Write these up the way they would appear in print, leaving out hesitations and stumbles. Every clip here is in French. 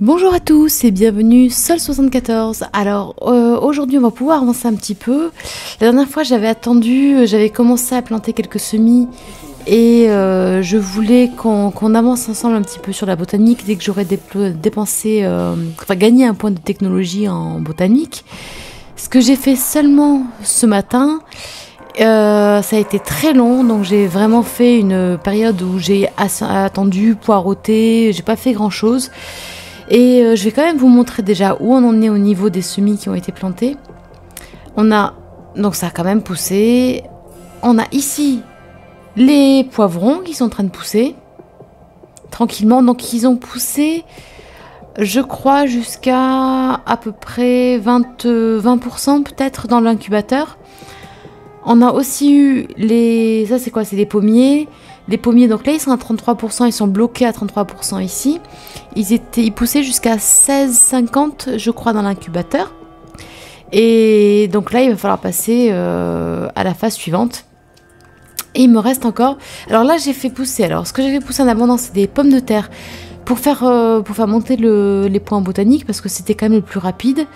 Bonjour à tous et bienvenue Sol74. Alors aujourd'hui on va pouvoir avancer un petit peu. La dernière fois j'avais commencé à planter quelques semis et je voulais qu'on avance ensemble un petit peu sur la botanique dès que j'aurais gagné un point de technologie en botanique. Ce que j'ai fait seulement ce matin, ça a été très long, donc j'ai vraiment fait une période où j'ai attendu, poireauté, j'ai pas fait grand chose. Et je vais quand même vous montrer déjà où on en est au niveau des semis qui ont été plantés. Donc ça a quand même poussé. On a ici les poivrons qui sont en train de pousser tranquillement. Donc ils ont poussé, je crois, jusqu'à à peu près 20% peut-être dans l'incubateur. On a aussi eu ça c'est quoi? C'est les pommiers. Les pommiers, donc là ils sont à 33%, ils sont bloqués à 33% ici. Ils poussaient jusqu'à 16,50 je crois dans l'incubateur. Et donc là il va falloir passer à la phase suivante. Et il me reste encore... Alors là j'ai fait pousser, ce que j'ai fait pousser en abondance c'est des pommes de terre pour faire monter les points botaniques parce que c'était quand même le plus rapide.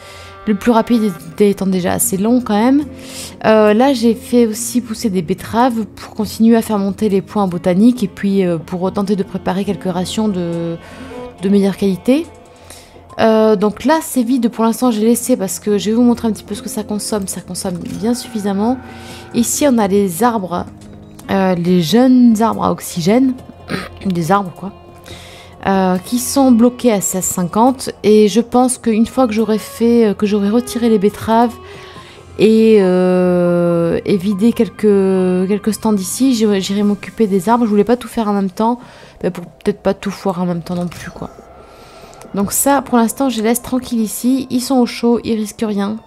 Le plus rapide étant déjà assez long quand même. Là j'ai fait aussi pousser des betteraves pour continuer à faire monter les points botaniques et puis pour tenter de préparer quelques rations de meilleure qualité. Donc là c'est vide pour l'instant, j'ai laissé parce que je vais vous montrer un petit peu ce que ça consomme. Ça consomme bien suffisamment. Ici on a les arbres, les jeunes arbres à oxygène, des arbres quoi. Qui sont bloqués à 16,50 et je pense qu'une fois que j'aurai retiré les betteraves et vidé quelques stands ici, j'irai m'occuper des arbres. Je voulais pas tout faire en même temps, pour peut-être pas tout foirer en même temps non plus quoi. Donc ça pour l'instant je les laisse tranquilles ici, ils sont au chaud, ils risquent rien.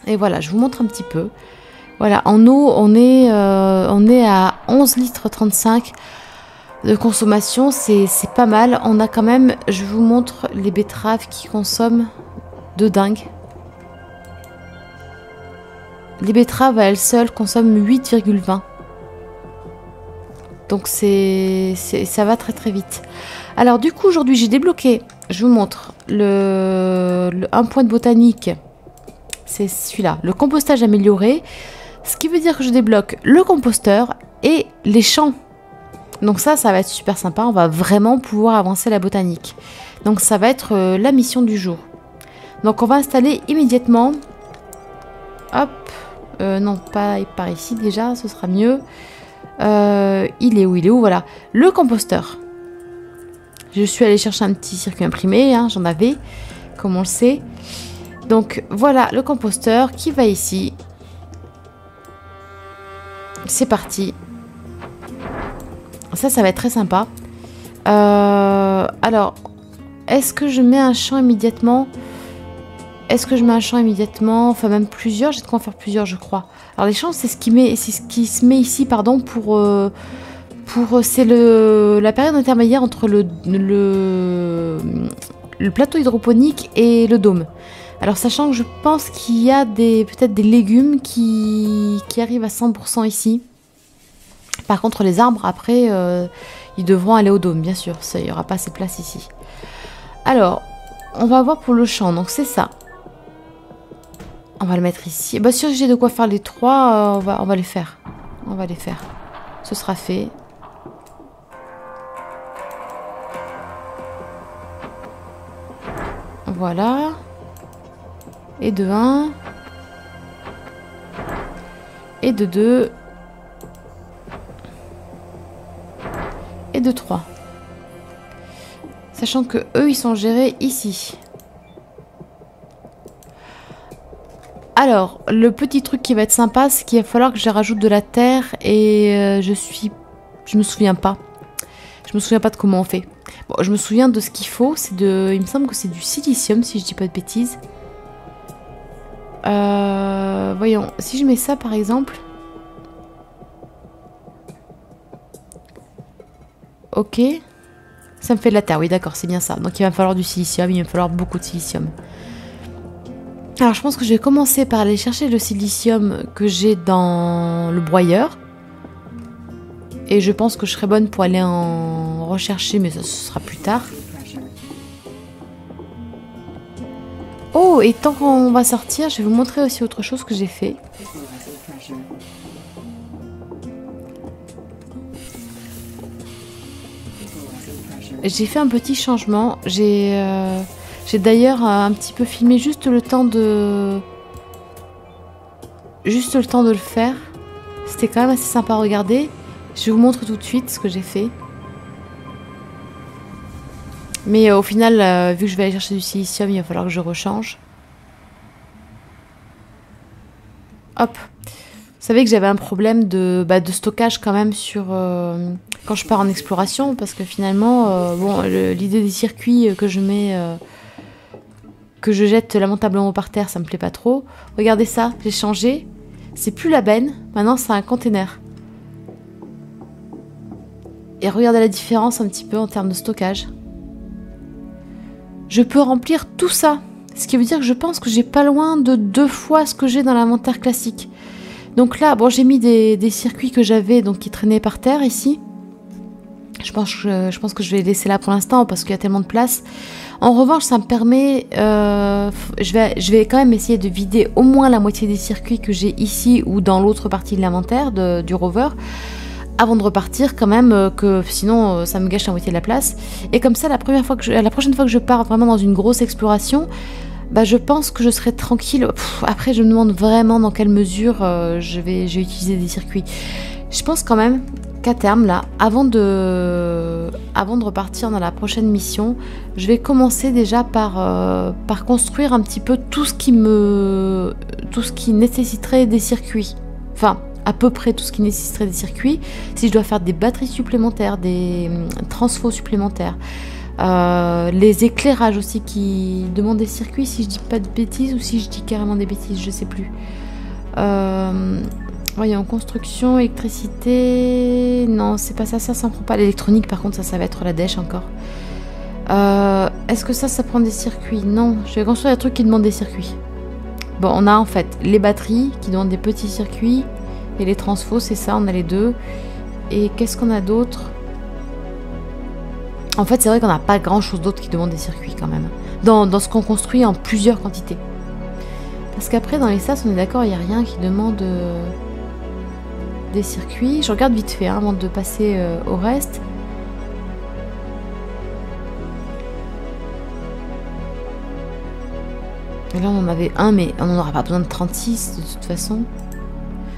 Et voilà, je vous montre un petit peu. Voilà, en eau on est à 11 litres 35 de consommation, c'est pas mal. On a quand même, je vous montre les betteraves qui consomment de dingue. Les betteraves à elles seules consomment 8,20. Donc ça va très très vite. Alors du coup aujourd'hui j'ai débloqué, je vous montre un point de botanique. C'est celui-là, le compostage amélioré. Ce qui veut dire que je débloque le composteur et les champs. Donc ça va être super sympa, on va vraiment pouvoir avancer la botanique. Donc ça va être la mission du jour. Donc on va installer immédiatement. Hop, non pas par ici déjà, ce sera mieux. Il est où? Voilà, le composteur. Je suis allée chercher un petit circuit imprimé, hein, j'en avais, comme on le sait. Donc voilà le composteur qui va ici. C'est parti. Ça va être très sympa. Alors, est-ce que je mets un champ immédiatement? Enfin, même plusieurs. J'ai de quoi en faire plusieurs, je crois. Alors, les champs, c'est ce qui se met ici, pardon, c'est la période intermédiaire entre le plateau hydroponique et le dôme. Alors, sachant que je pense qu'il y a peut-être des légumes qui arrivent à 100% ici. Par contre, les arbres, après, ils devront aller au dôme, bien sûr. Il n'y aura pas assez de place ici. Alors, on va voir pour le champ. Donc, c'est ça. On va le mettre ici. Bah, si j'ai de quoi faire les trois, on va les faire. On va les faire. Ce sera fait. Voilà. Et de 1. Et de 2. Et de 3. Sachant que eux ils sont gérés ici. Alors le petit truc qui va être sympa, c'est qu'il va falloir que je rajoute de la terre et je me souviens pas de comment on fait. Bon, je me souviens de ce qu'il faut, il me semble que c'est du silicium si je dis pas de bêtises. Voyons, si je mets ça par exemple. Ok. Ça me fait de la terre, oui d'accord, c'est bien ça. Donc il va me falloir du silicium, il va me falloir beaucoup de silicium. Alors je pense que je vais commencer par aller chercher le silicium que j'ai dans le broyeur. Et je pense que je serai bonne pour aller en rechercher, mais ça ce sera plus tard. Oh, et tant qu'on va sortir, je vais vous montrer aussi autre chose que j'ai fait. J'ai fait un petit changement. J'ai d'ailleurs un petit peu filmé juste le temps de le faire. C'était quand même assez sympa à regarder. Je vous montre tout de suite ce que j'ai fait. Mais au final, vu que je vais aller chercher du silicium, il va falloir que je rechange. Hop. Vous savez que j'avais un problème de stockage quand même sur quand je pars en exploration, parce que finalement, bon, l'idée des circuits que je mets, que je jette lamentablement par terre, ça me plaît pas trop. Regardez ça, j'ai changé. C'est plus la benne, maintenant c'est un container. Et regardez la différence un petit peu en termes de stockage. Je peux remplir tout ça, ce qui veut dire que je pense que j'ai pas loin de 2 fois ce que j'ai dans l'inventaire classique. Donc là, bon, j'ai mis des circuits que j'avais, donc qui traînaient par terre ici. Je pense que je vais les laisser là pour l'instant parce qu'il y a tellement de place. En revanche, ça me permet... je vais quand même essayer de vider au moins la moitié des circuits que j'ai ici ou dans l'autre partie de l'inventaire du rover avant de repartir quand même, que sinon ça me gâche la moitié de la place. Et comme ça, la prochaine fois que je pars vraiment dans une grosse exploration, bah, je pense que je serai tranquille. Après, je me demande vraiment dans quelle mesure je vais utiliser des circuits. Je pense quand même qu'à terme, là, avant de repartir dans la prochaine mission, je vais commencer déjà par construire un petit peu tout ce qui nécessiterait des circuits. Enfin, à peu près tout ce qui nécessiterait des circuits. Si je dois faire des batteries supplémentaires, des transfos supplémentaires, les éclairages aussi qui demandent des circuits, si je dis pas de bêtises ou si je dis carrément des bêtises, je sais plus. Voyons, construction, électricité... Non, c'est pas ça, ça prend pas. L'électronique, par contre, ça va être la dèche encore. Est-ce que ça prend des circuits? Non, je vais construire des trucs qui demandent des circuits. Bon, on a en fait les batteries qui demandent des petits circuits et les transfos, c'est ça, on a les deux. Et qu'est-ce qu'on a d'autre? En fait, c'est vrai qu'on n'a pas grand-chose d'autre qui demande des circuits quand même. Dans ce qu'on construit en plusieurs quantités. Parce qu'après, dans les sas, on est d'accord, il n'y a rien qui demande des circuits. Je regarde vite fait avant de passer au reste. Et là, on en avait un, mais on n'en aura pas besoin de 36 de toute façon.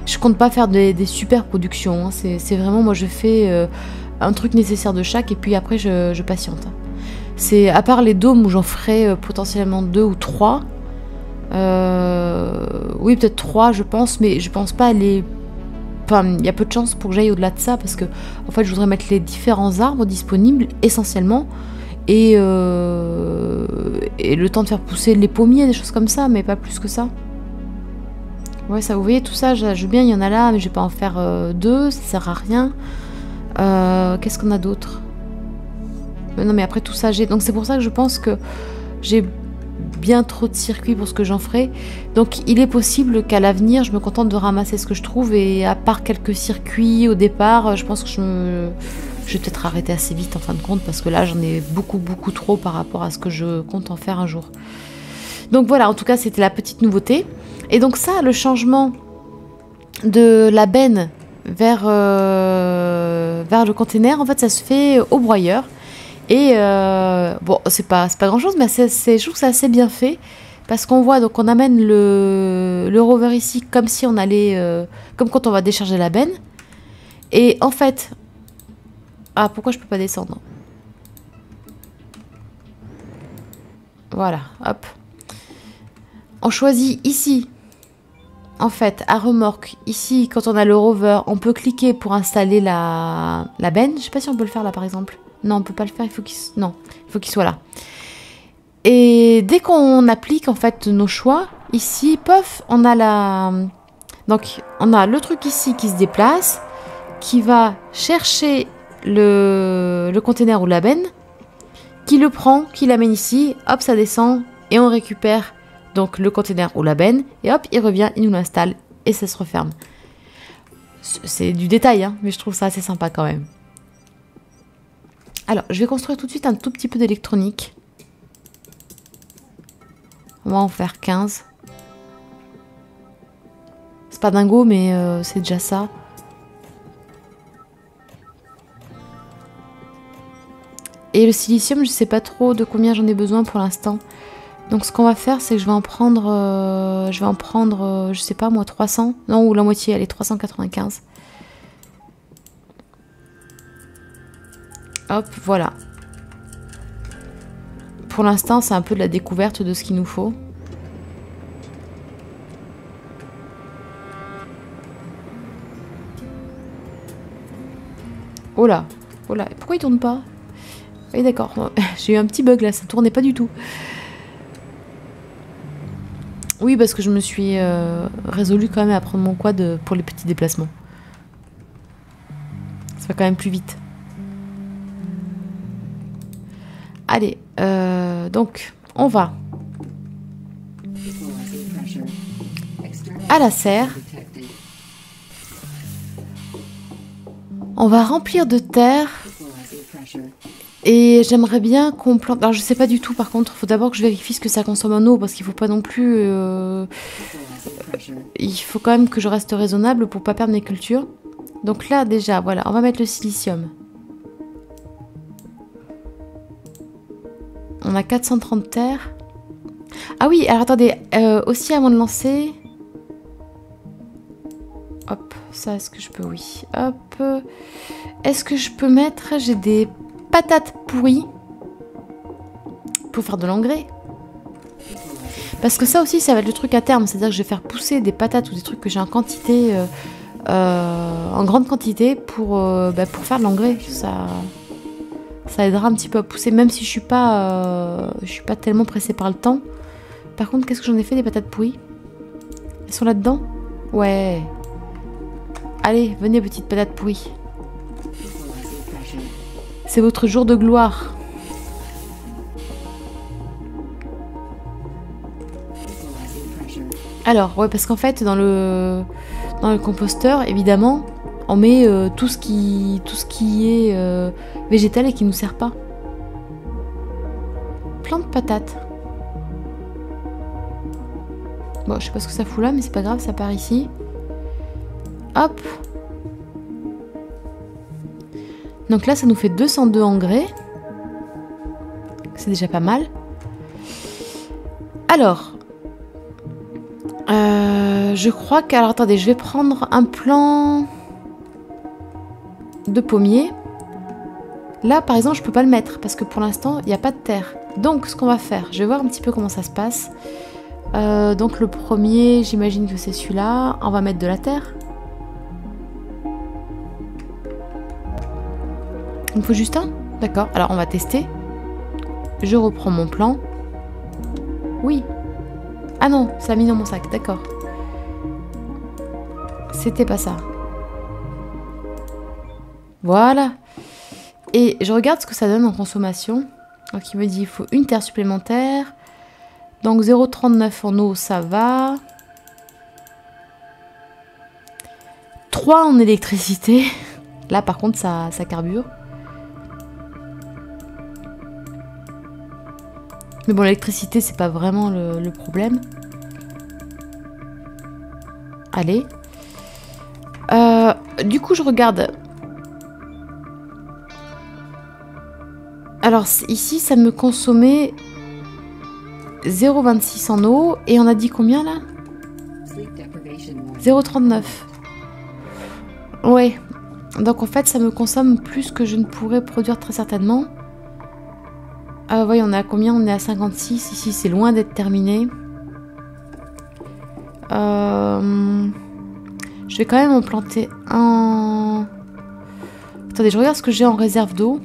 Je compte pas faire des super productions. Hein. C'est vraiment, moi, je fais un truc nécessaire de chaque et puis après, je patiente. C'est à part les dômes où j'en ferai potentiellement 2 ou 3. Oui, peut-être 3, je pense, mais je pense pas aller... Enfin, il y a peu de chances pour que j'aille au-delà de ça parce que, en fait, je voudrais mettre les différents arbres disponibles essentiellement et le temps de faire pousser les pommiers, des choses comme ça, mais pas plus que ça. Ouais, ça, vous voyez, tout ça, je veux bien, il y en a là, mais je vais pas en faire 2, ça sert à rien. Qu'est-ce qu'on a d'autre? Non, mais après tout ça, donc c'est pour ça que je pense que j'ai bien trop de circuits pour ce que j'en ferai. Donc il est possible qu'à l'avenir, je me contente de ramasser ce que je trouve et à part quelques circuits au départ, je pense que je vais peut-être arrêter assez vite en fin de compte parce que là, j'en ai beaucoup trop par rapport à ce que je compte en faire un jour. Donc voilà, en tout cas, c'était la petite nouveauté. Et donc ça, le changement de la benne vers le container, en fait, ça se fait au broyeur. Et bon, c'est pas grand chose, mais je trouve que c'est assez bien fait. Parce qu'on voit, donc on amène le rover ici comme si on allait... comme quand on va décharger la benne. Et en fait... Ah, pourquoi je peux pas descendre? Voilà, hop. On choisit ici... En fait, à remorque, ici, quand on a le rover, on peut cliquer pour installer la benne. Je sais pas si on peut le faire là, par exemple. Non, on peut pas le faire, il faut qu'il soit là. Et dès qu'on applique, en fait, nos choix, ici, pof, on a donc, on a le truc ici qui se déplace, qui va chercher le container ou la benne, qui le prend, qui l'amène ici, hop, ça descend, et on récupère donc le container ou la benne, et hop, il revient, il nous l'installe, et ça se referme. C'est du détail, hein, mais je trouve ça assez sympa quand même. Alors, je vais construire tout de suite un tout petit peu d'électronique. On va en faire 15. C'est pas dingo, mais c'est déjà ça. Et le silicium, je sais pas trop de combien j'en ai besoin pour l'instant. Donc ce qu'on va faire, c'est que je vais en prendre, je sais pas moi, 300. Non, ou la moitié, allez, 395. Hop, voilà. Pour l'instant, c'est un peu de la découverte de ce qu'il nous faut. Oh là, oh là, pourquoi il tourne pas? Oui, d'accord, j'ai eu un petit bug là, ça tournait pas du tout. Oui, parce que je me suis résolue quand même à prendre mon quad pour les petits déplacements. Ça va quand même plus vite. Allez, donc, on va à la serre. On va remplir de terre. Et j'aimerais bien qu'on plante... Alors je sais pas du tout par contre, il faut d'abord que je vérifie ce que ça consomme en eau parce qu'il faut pas non plus... Il faut quand même que je reste raisonnable pour pas perdre mes cultures. Donc là déjà, voilà, on va mettre le silicium. On a 430 terres. Ah oui, alors attendez, aussi avant de lancer... Hop, ça est-ce que je peux? Oui, hop. Est-ce que je peux mettre... J'ai des... patates pourries pour faire de l'engrais. Parce que ça aussi, ça va être le truc à terme. C'est-à-dire que je vais faire pousser des patates ou des trucs que j'ai en quantité, en grande quantité pour faire de l'engrais. Ça aidera un petit peu à pousser, même si je suis pas tellement pressée par le temps. Par contre, qu'est-ce que j'en ai fait des patates pourries? Elles sont là-dedans? Ouais. Allez, venez, petites patates pourries. C'est votre jour de gloire. Alors, ouais, parce qu'en fait, dans le composteur, évidemment, on met tout ce qui est végétal et qui nous sert pas. Plein de patates. Bon, je sais pas ce que ça fout là, mais c'est pas grave, ça part ici. Hop. Donc là, ça nous fait 202 engrais. C'est déjà pas mal. Alors, je crois que... Alors, attendez, je vais prendre un plan de pommier. Là, par exemple, je peux pas le mettre parce que pour l'instant, il n'y a pas de terre. Donc, ce qu'on va faire, je vais voir un petit peu comment ça se passe. Donc, le premier, j'imagine que c'est celui-là. On va mettre de la terre. Il me faut juste un? D'accord, alors on va tester. Je reprends mon plan. Oui. Ah non, ça a mis dans mon sac, d'accord. C'était pas ça. Voilà. Et je regarde ce que ça donne en consommation. Donc il me dit il faut une terre supplémentaire. Donc 0,39 en eau, ça va. 3 en électricité. Là par contre ça carbure. Mais bon, l'électricité, c'est pas vraiment le problème. Allez. Du coup, je regarde. Alors, ici, ça me consommait 0,26 en eau. Et on a dit combien, là? 0,39. Ouais. Donc, en fait, ça me consomme plus que je ne pourrais produire très certainement. Oui, on est à combien? On est à 56. Ici, c'est loin d'être terminé. Je vais quand même en planter un... Attendez, je regarde ce que j'ai en réserve d'eau.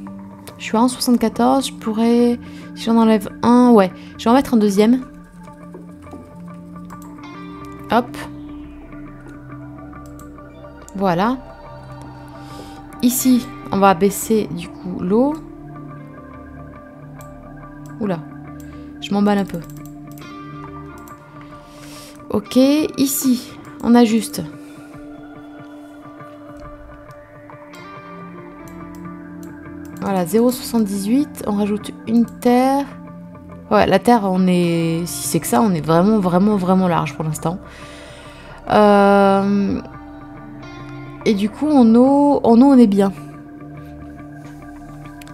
Je suis à 1,74. Je pourrais... Si j'en enlève un... Ouais, je vais en mettre un deuxième. Hop. Voilà. Ici, on va baisser du coup l'eau. Oula, je m'emballe un peu. Ok, ici, on ajuste. Voilà, 0,78. On rajoute une terre. Ouais, la terre, on est... Si c'est que ça, on est vraiment, vraiment, vraiment large pour l'instant. Et du coup, en eau, on est bien.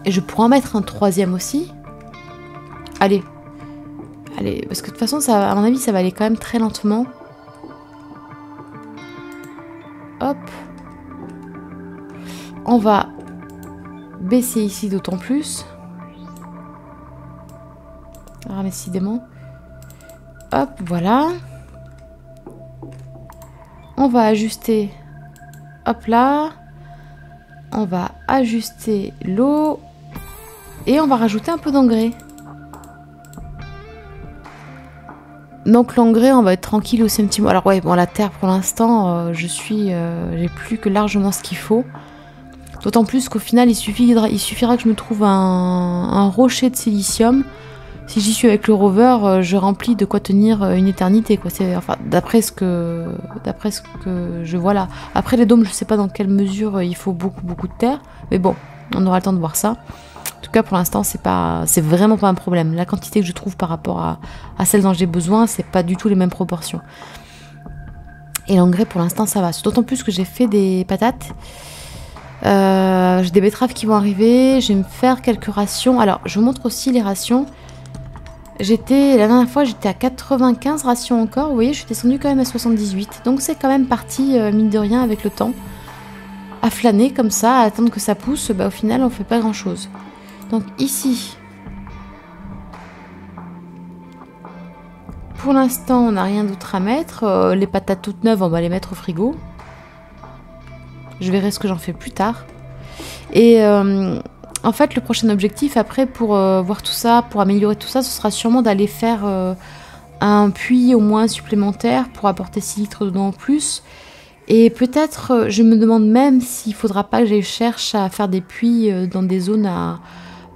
Et je pourrais en mettre un troisième aussi. Allez. Allez, parce que de toute façon, ça, à mon avis, ça va aller quand même très lentement. Hop. On va baisser ici d'autant plus. Alors, décidément. Hop, voilà. On va ajuster. Hop là. On va ajuster l'eau. Et on va rajouter un peu d'engrais. Donc l'engrais, on va être tranquille aussi un petit peu. Alors ouais, bon, la terre pour l'instant, j'ai plus que largement ce qu'il faut. D'autant plus qu'au final, il suffira que je me trouve un rocher de silicium. Si j'y suis avec le rover, je remplis de quoi tenir une éternité, quoi. Enfin, d'après ce que je vois là. Après les dômes, je sais pas dans quelle mesure il faut beaucoup de terre. Mais bon, on aura le temps de voir ça. En tout cas, pour l'instant, c'est vraiment pas un problème. La quantité que je trouve par rapport à celle dont j'ai besoin, c'est pas du tout les mêmes proportions. Et l'engrais, pour l'instant, ça va. D'autant plus que j'ai fait des patates. J'ai des betteraves qui vont arriver. Je vais me faire quelques rations. Alors, je vous montre aussi les rations. La dernière fois, j'étais à 95 rations encore. Vous voyez, je suis descendue quand même à 78. Donc, c'est quand même parti, mine de rien, avec le temps. À flâner comme ça, à attendre que ça pousse. Bah, au final, on fait pas grand-chose. Donc ici, pour l'instant, on n'a rien d'autre à mettre. Les patates toutes neuves, on va les mettre au frigo. Je verrai ce que j'en fais plus tard. Et en fait, le prochain objectif après pour voir tout ça, pour améliorer tout ça, ce sera sûrement d'aller faire un puits au moins supplémentaire pour apporter 6 litres d'eau en plus. Et peut-être, je me demande même s'il faudra pas que je cherche à faire des puits dans des zones à...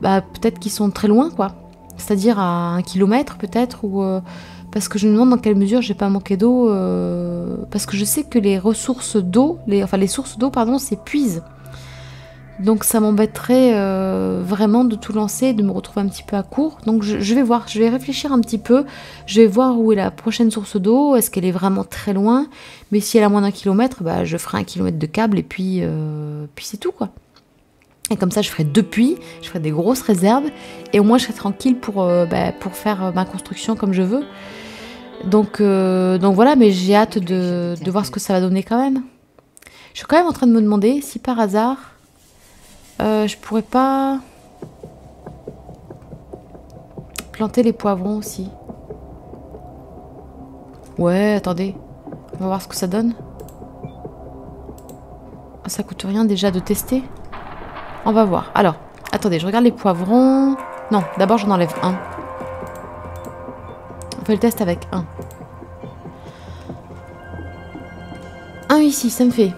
peut-être qui sont très loin, quoi. C'est-à-dire à 1 kilomètre, peut-être, ou... parce que je me demande dans quelle mesure j'ai pas manqué d'eau. Parce que je sais que les ressources d'eau, les sources d'eau, pardon, s'épuisent. Donc ça m'embêterait vraiment de tout lancer, de me retrouver un petit peu à court. Donc je vais voir, je vais réfléchir un petit peu. Je vais voir où est la prochaine source d'eau. Est-ce qu'elle est vraiment très loin? Mais si elle a moins d'1 kilomètre, je ferai 1 kilomètre de câble et puis c'est tout, quoi. Et comme ça, je ferai 2 puits, je ferai des grosses réserves, et au moins je serai tranquille pour faire ma construction comme je veux. Donc voilà, mais j'ai hâte de voir ce que ça va donner quand même. Je suis quand même en train de me demander si par hasard, je pourrais pas planter les poivrons aussi. Ouais, attendez, on va voir ce que ça donne. Ça coûte rien déjà de tester. On va voir. Alors, attendez, je regarde les poivrons. Non, d'abord j'en enlève un. On fait le test avec un. Un ici, ça me fait...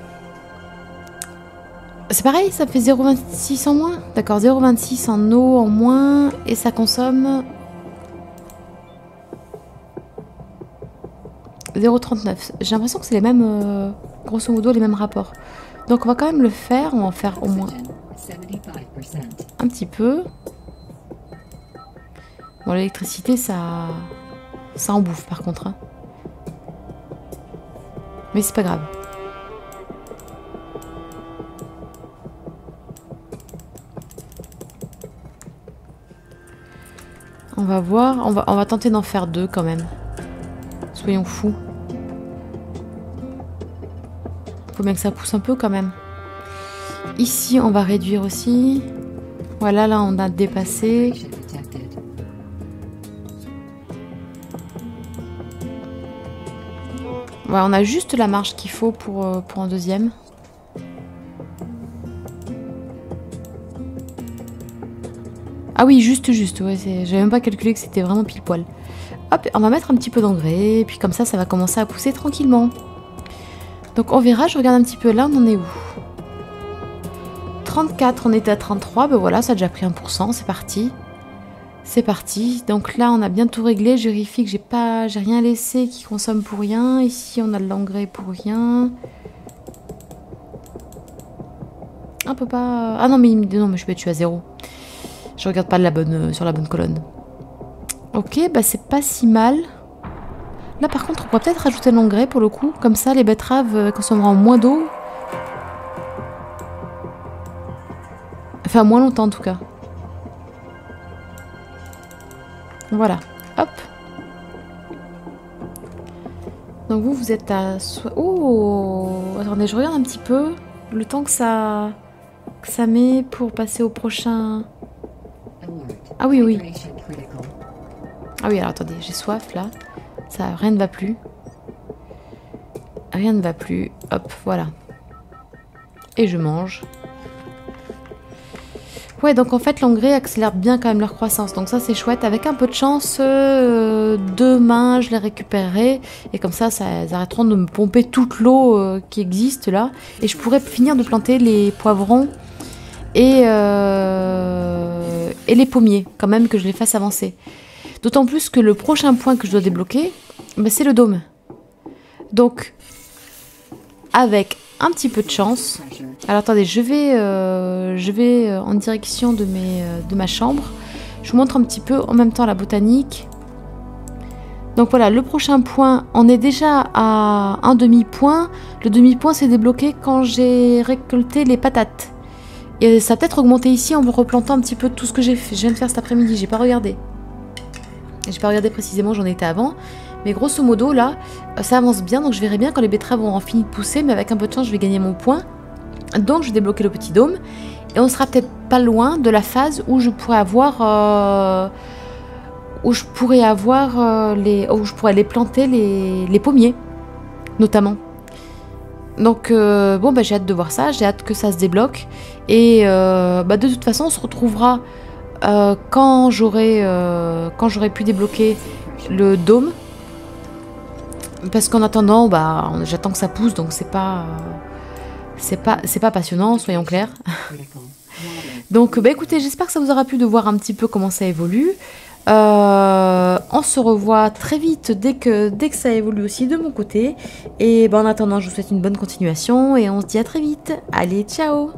C'est pareil, ça me fait 0,26 en moins. D'accord, 0,26 en eau en moins. Et ça consomme... 0,39. J'ai l'impression que c'est les mêmes... grosso modo, les mêmes rapports. Donc on va quand même le faire. On va en faire au moins... un petit peu. Bon, l'électricité, ça en bouffe par contre. Hein. Mais c'est pas grave. On va voir. On va tenter d'en faire 2 quand même. Soyons fous. Faut bien que ça pousse un peu quand même. Ici, on va réduire aussi. Voilà, là, on a dépassé. Ouais, on a juste la marge qu'il faut pour un deuxième. Ah oui, juste. Ouais, j'avais même pas calculé que c'était vraiment pile poil. Hop, on va mettre un petit peu d'engrais. Et puis comme ça va commencer à pousser tranquillement. Donc on verra, je regarde un petit peu là, on en est où? 34, on était à 33, ben voilà, ça a déjà pris 1%, c'est parti. C'est parti. Donc là, on a bien tout réglé. Je vérifie que j'ai rien laissé qui consomme pour rien. Ici, on a de l'engrais pour rien. On peut pas... Ah non, mais je suis à 0. Je regarde pas sur la bonne colonne. Ok, bah c'est pas si mal. Là par contre on pourrait peut-être rajouter de l'engrais pour le coup. Comme ça les betteraves consommeront moins d'eau. Enfin moins longtemps en tout cas. Voilà, hop. Donc vous êtes à... Oh, attendez, je regarde un petit peu le temps que ça met pour passer au prochain... Ah oui, oui. Ah oui, alors attendez, j'ai soif là. Ça, rien ne va plus. Rien ne va plus. Hop, voilà. Et je mange. Ouais, donc en fait, l'engrais accélère bien quand même leur croissance. Donc ça, c'est chouette. Avec un peu de chance, demain, je les récupérerai. Et comme ça, ils arrêteront de me pomper toute l'eau qui existe là. Et je pourrais finir de planter les poivrons et les pommiers, quand même, que je les fasse avancer. D'autant plus que le prochain point que je dois débloquer, bah, c'est le dôme. Donc, avec un petit peu de chance... Alors attendez, je vais en direction de ma chambre. Je vous montre un petit peu en même temps la botanique. Donc voilà, le prochain point, on est déjà à un demi-point. Le demi-point s'est débloqué quand j'ai récolté les patates. Et ça a peut-être augmenté ici en me replantant un petit peu tout ce que je viens de faire cet après-midi. J'ai pas regardé. J'ai pas regardé précisément, j'en étais avant. Mais grosso modo, là, ça avance bien. Donc je verrai bien quand les betteraves auront fini de pousser. Mais avec un peu de chance, je vais gagner mon point. Donc je vais débloquer le petit dôme. Et on sera peut-être pas loin de la phase où je pourrais avoir... où je pourrais les planter les pommiers. Notamment. Donc bon, bah, j'ai hâte de voir ça. J'ai hâte que ça se débloque. Et bah, de toute façon, on se retrouvera quand j'aurai pu débloquer le dôme. Parce qu'en attendant, bah, j'attends que ça pousse, donc c'est pas passionnant, soyons clairs. Donc, bah, écoutez, j'espère que ça vous aura plu de voir un petit peu comment ça évolue. On se revoit très vite dès que ça évolue aussi de mon côté. Et bah, en attendant, je vous souhaite une bonne continuation et on se dit à très vite. Allez, ciao!